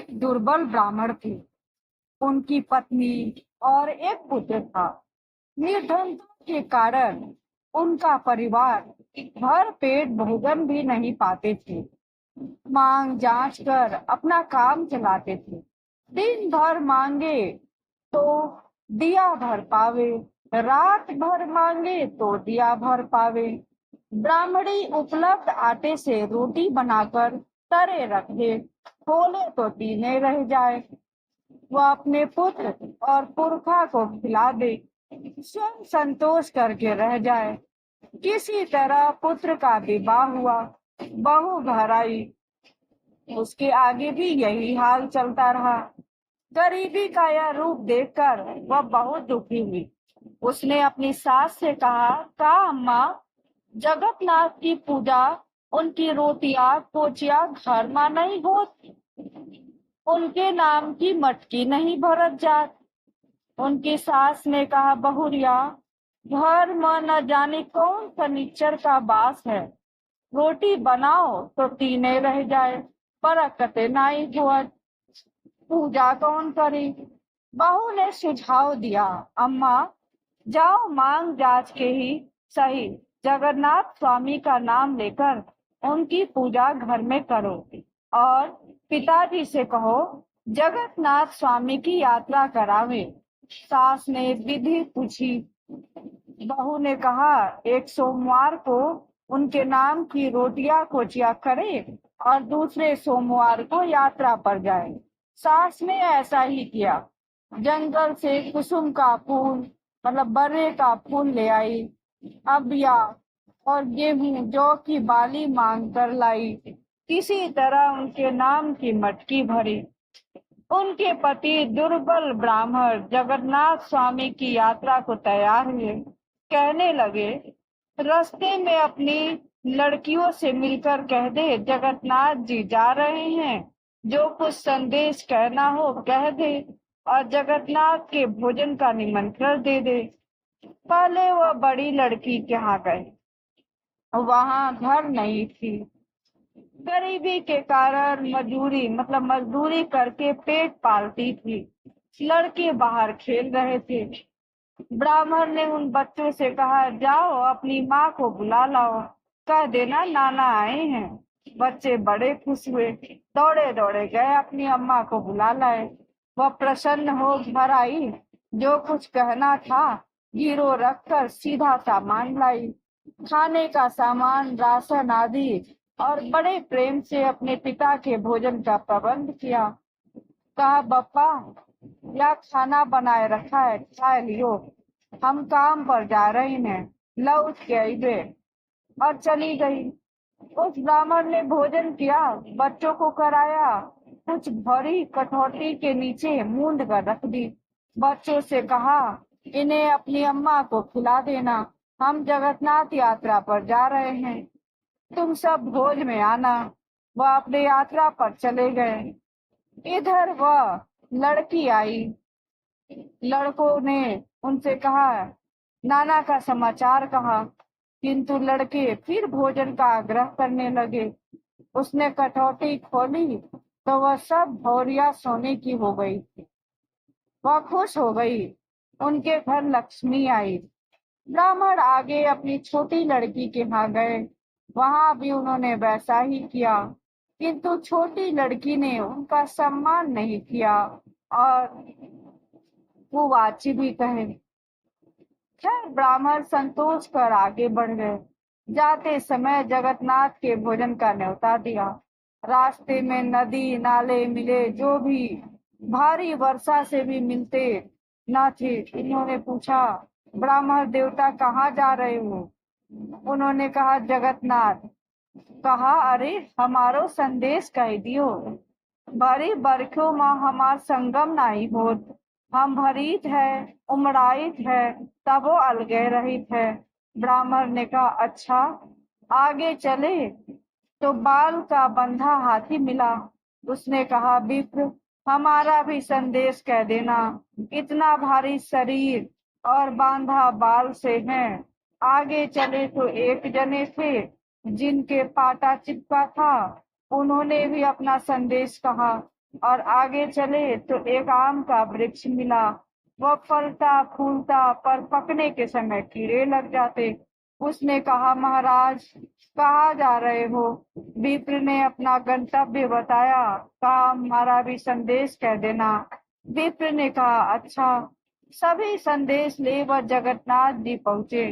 एक दुर्बल ब्राह्मण थे। उनकी पत्नी और एक पुत्र था। निर्धनता के कारण उनका परिवार भर पेट भोजन भी नहीं पाते थे। मांग जांच कर अपना काम चलाते थे। दिन भर मांगे तो दिया भर पावे, रात भर मांगे तो दिया भर पावे। ब्राह्मणी उपलब्ध आटे से रोटी बनाकर तरे रख दे, खोले तो तीने रह जाए। वह अपने पुत्र और पुरखा को खिला दे, स्वयं संतोष करके रह जाए। किसी तरह पुत्र का विवाह हुआ, बहू घर आई। उसके आगे भी यही हाल चलता रहा। गरीबी का यह रूप देखकर वह बहुत दुखी हुई। उसने अपनी सास से कहा अम्मा, जगन्नाथ की पूजा, उनकी रोटियां पोचिया घर में नहीं होती, उनके नाम की मटकी नहीं भरत जात। उनकी सास ने कहा, बहुरिया, घर में न जाने कौन फर्नीचर का बास है, रोटी बनाओ तो तीने रह जाए, बरकते नाई हुआ, पूजा कौन करे। बहू ने सुझाव दिया, अम्मा जाओ मांग जांच के ही सही जगन्नाथ स्वामी का नाम लेकर उनकी पूजा घर में करो और पिताजी से कहो जगन्नाथ स्वामी की यात्रा करावे। सास ने विधि पूछी। बहू ने कहा, एक सोमवार को उनके नाम की रोटियां कोचिया करे और दूसरे सोमवार को यात्रा पर जाए। सास ने ऐसा ही किया। जंगल से कुसुम का फूल मतलब बर्रे का फूल ले आई, अबिया और गेहूं जौ की बाली मांग कर लाई। किसी तरह उनके नाम की मटकी भरी। उनके पति दुर्बल ब्राह्मण जगन्नाथ स्वामी की यात्रा को तैयार हुए। कहने लगे, रास्ते में अपनी लड़कियों से मिलकर कह दे जगन्नाथ जी जा रहे हैं, जो कुछ संदेश कहना हो कह दे और जगन्नाथ के भोजन का निमंत्रण दे दे। पहले वह बड़ी लड़की के यहाँ गए। वहां घर नहीं थी। गरीबी के कारण मजदूरी करके पेट पालती थी। लड़के बाहर खेल रहे थे। ब्राह्मण ने उन बच्चों से कहा, जाओ अपनी माँ को बुला लाओ, कह देना नाना आए हैं। बच्चे बड़े खुश हुए, दौड़े दौड़े गए अपनी अम्मा को बुला लाए। वह प्रसन्न हो घर आई। जो कुछ कहना था गिरो रखकर सीधा सामान लाई, खाने का सामान, राशन आदि, और बड़े प्रेम से अपने पिता के भोजन का प्रबंध किया। कहा, बप्पा या खाना बनाए रखा है, खा लियो, हम काम पर जा रहे हैं, लौट के आइबे। और चली गई। उस ब्राह्मण ने भोजन किया, बच्चों को कराया, कुछ भरी कटौती के नीचे मूंद कर रख दी। बच्चों से कहा, इन्हें अपनी अम्मा को खिला देना, हम जगन्नाथ यात्रा पर जा रहे हैं, तुम सब भोज में आना। वह अपने यात्रा पर चले गए। इधर वह लड़की आई। लड़कों ने उनसे कहा, नाना का समाचार कहा, किंतु लड़के फिर भोजन का आग्रह करने लगे। उसने कटौती खोली तो वह सब भौरिया सोने की हो गई थी। वह खुश हो गई। उनके घर लक्ष्मी आई। ब्राह्मण आगे अपनी छोटी लड़की के यहाँ गए। वहां भी उन्होंने वैसा ही किया, किंतु छोटी लड़की ने उनका सम्मान नहीं किया और वो वाची भी कहे। खैर ब्राह्मण संतोष कर आगे बढ़ गए। जाते समय जगन्नाथ के भोजन का न्योता दिया। रास्ते में नदी नाले मिले, जो भी भारी वर्षा से भी मिलते न थे। इन्होंने पूछा, ब्राह्मण देवता कहाँ जा रहे हो? उन्होंने कहा, जगन्नाथ। कहा, अरे हमारो संदेश कह दियो, बड़ी बरखों में हमार संगम नहीं होत, हम भरीत है उमड़ाइत है, तब वो अलगे रहित है। ब्राह्मण ने कहा, अच्छा आगे चले तो बाल का बंधा हाथी मिला। उसने कहा, विप्र हमारा भी संदेश कह देना, इतना भारी शरीर और बांधा बाल से हैं। आगे चले तो एक जने थे जिनके पाटा चिपका था, उन्होंने भी अपना संदेश कहा। और आगे चले तो एक आम का वृक्ष मिला। वह फलता फूलता पर पकने के समय कीड़े लग जाते। उसने कहा, महाराज कहाँ जा रहे हो? विप्र ने अपना गंतव्य बताया। कहा, हमारा भी संदेश कह देना। विप्र ने कहा, अच्छा। सभी संदेश ले वह जगन्नाथ जी पहुंचे।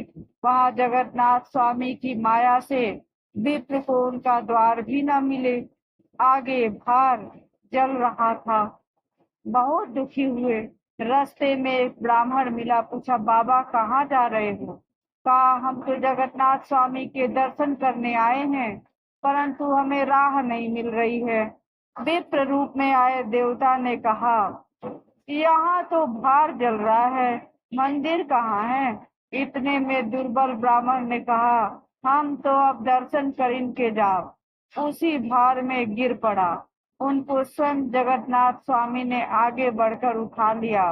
वहां जगन्नाथ स्वामी की माया से विप्र को उनका द्वार भी न मिले। आगे भार जल रहा था। बहुत दुखी हुए। रास्ते में एक ब्राह्मण मिला। पूछा, बाबा कहाँ जा रहे हो? कहा, हम तो जगन्नाथ स्वामी के दर्शन करने आए हैं, परंतु हमें राह नहीं मिल रही है। विप्र रूप में आए देवता ने कहा, यहाँ तो भार जल रहा है, मंदिर कहाँ है? इतने में दुर्बल ब्राह्मण ने कहा, हम तो अब दर्शन कर इनके जाओ। उसी भार में गिर पड़ा। उनको स्वयं जगन्नाथ स्वामी ने आगे बढ़कर उठा लिया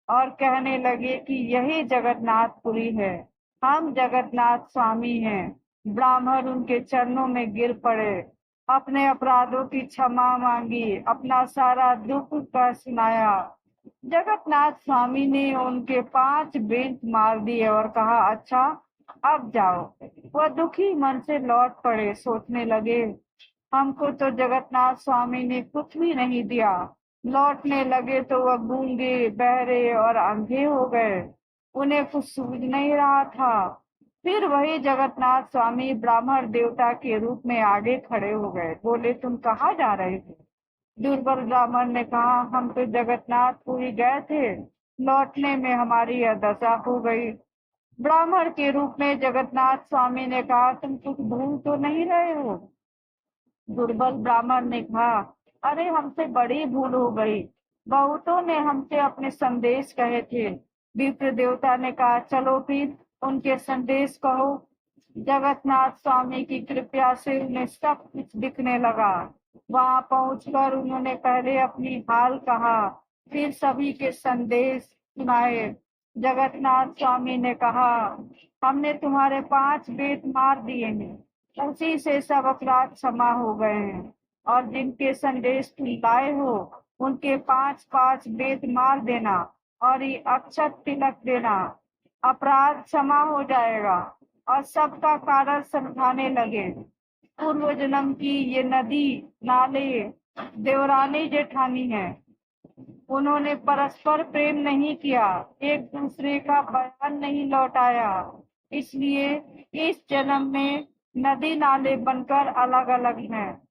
और कहने लगे कि यही जगन्नाथपुरी है, हम जगन्नाथ स्वामी हैं। ब्राह्मण उनके चरणों में गिर पड़े, अपने अपराधों की क्षमा मांगी, अपना सारा दुख कह सुनाया। जगन्नाथ स्वामी ने उनके 5 बेंत मार दिए और कहा, अच्छा अब जाओ। वह दुखी मन से लौट पड़े। सोचने लगे, हमको तो जगन्नाथ स्वामी ने कुछ भी नहीं दिया। लौटने लगे तो वह गूंगे बहरे और अंधे हो गए। उन्हें कुछ सूझ नहीं रहा था। फिर वही जगन्नाथ स्वामी ब्राह्मण देवता के रूप में आगे खड़े हो गए। बोले, तुम कहाँ जा रहे हो? दुर्बल ब्राह्मण ने कहा, हम तो जगन्नाथपुरी गए थे, लौटने में हमारी यह दशा हो गई। ब्राह्मण के रूप में जगन्नाथ स्वामी ने कहा, तुम कुछ भूल तो नहीं रहे हो? दुर्बल ब्राह्मण ने कहा, अरे हमसे बड़ी भूल हो गई। बहुतों ने हमसे अपने संदेश कहे थे। विप्र देवता ने कहा, चलो फिर उनके संदेश कहो। जगन्नाथ स्वामी की कृपा से उन्हें सब कुछ दिखने लगा। वहां पहुंचकर उन्होंने पहले अपनी हाल कहा, फिर सभी के संदेश सुनाए। जगन्नाथ स्वामी ने कहा, हमने तुम्हारे 5 बेट मार दिए हैं, उसी से सब अपराध क्षमा हो गए हैं। और जिनके संदेश तुम लाए हो, उनके 5-5 बेट मार देना और ये अक्षत तिलक देना, अपराध क्षमा हो जाएगा। और सबका कारण समझाने लगे। पूर्व जन्म की ये नदी नाले देवरानी जेठानी है। उन्होंने परस्पर प्रेम नहीं किया, एक दूसरे का बयान नहीं लौटाया, इसलिए इस जन्म में नदी नाले बनकर अलग अलग हैं।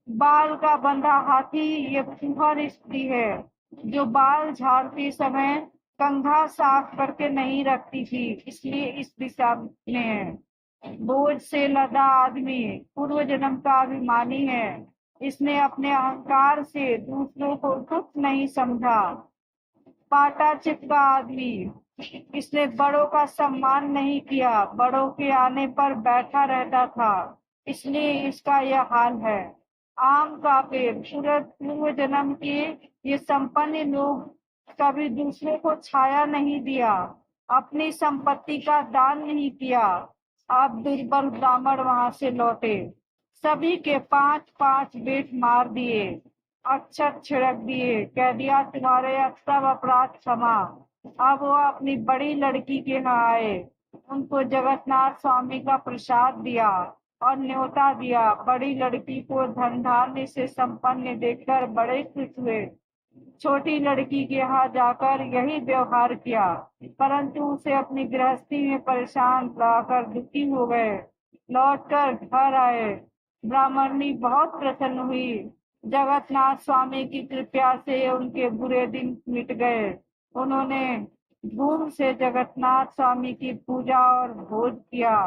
बाल का बंधा हाथी ये फुहर स्त्री है, जो बाल झाड़ती समय कंघा साफ करके नहीं रखती थी, इसलिए इस दिशा में है। बोझ से लदा आदमी पूर्व जन्म का अभिमानी है। इसने अपने अहंकार से दूसरों को कुछ नहीं समझा। पाटा चिपका आदमी, इसने बड़ों का सम्मान नहीं किया, बड़ों के आने पर बैठा रहता था, इसलिए इसका यह हाल है। आम का पेड़ पूर्व जन्म के ये संपन्न लोग कभी दूसरे को छाया नहीं दिया, अपनी संपत्ति का दान नहीं किया। अब दुर्बल ब्राह्मण वहां से लौटे, सभी के 5-5 बेट मार दिए, अक्षत छिड़क दिए, कह दिया तुम्हारे सब अपराध क्षमा। अब वो अपनी बड़ी लड़की के यहाँ आए, उनको जगन्नाथ स्वामी का प्रसाद दिया और न्योता दिया। बड़ी लड़की को धन धान्य से संपन्न देखकर बड़े खुश हुए। छोटी लड़की के यहाँ जाकर यही व्यवहार किया, परंतु उसे अपनी गृहस्थी में परेशान लाकर दुखी हो गए। लौटकर घर आए, ब्राह्मणी बहुत प्रसन्न हुई। जगन्नाथ स्वामी की कृपा से उनके बुरे दिन मिट गए। उन्होंने धूम से जगन्नाथ स्वामी की पूजा और भोज किया।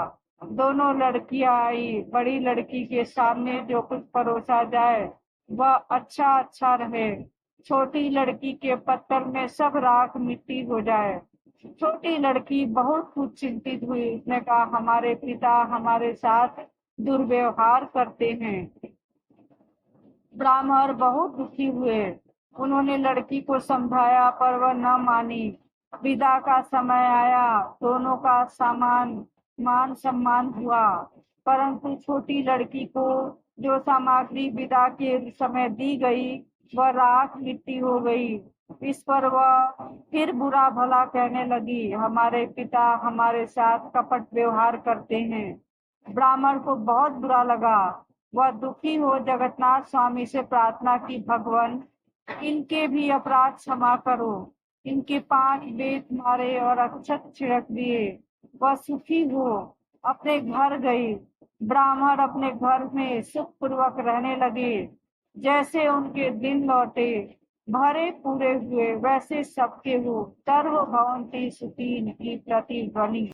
दोनों लड़कियां आई। बड़ी लड़की के सामने जो कुछ परोसा जाए वह अच्छा अच्छा रहे, छोटी लड़की के पत्तल में सब राख मिट्टी हो जाए। छोटी लड़की बहुत कुछ चिंतित हुई। उसने कहा, हमारे पिता हमारे साथ दुर्व्यवहार करते हैं। ब्राह्मण बहुत दुखी हुए। उन्होंने लड़की को समझाया पर वह न मानी। विदा का समय आया, दोनों का मान सम्मान हुआ, परंतु छोटी लड़की को जो सामग्री विदा के समय दी गई वह राख मिट्टी हो गई। इस पर वह फिर बुरा भला कहने लगी, हमारे पिता हमारे साथ कपट व्यवहार करते हैं। ब्राह्मण को बहुत बुरा लगा। वह दुखी हो जगन्नाथ स्वामी से प्रार्थना की, भगवान इनके भी अपराध क्षमा करो। इनके 5 बेत मारे और अक्षत छिड़क दिए। वह सुखी हो अपने घर गई। ब्राह्मण अपने घर में सुख पूर्वक रहने लगे। जैसे उनके दिन लौटे भरे पूरे हुए वैसे सबके हो। सर्व भवन्ति सुखिन की प्रतिध्वनि।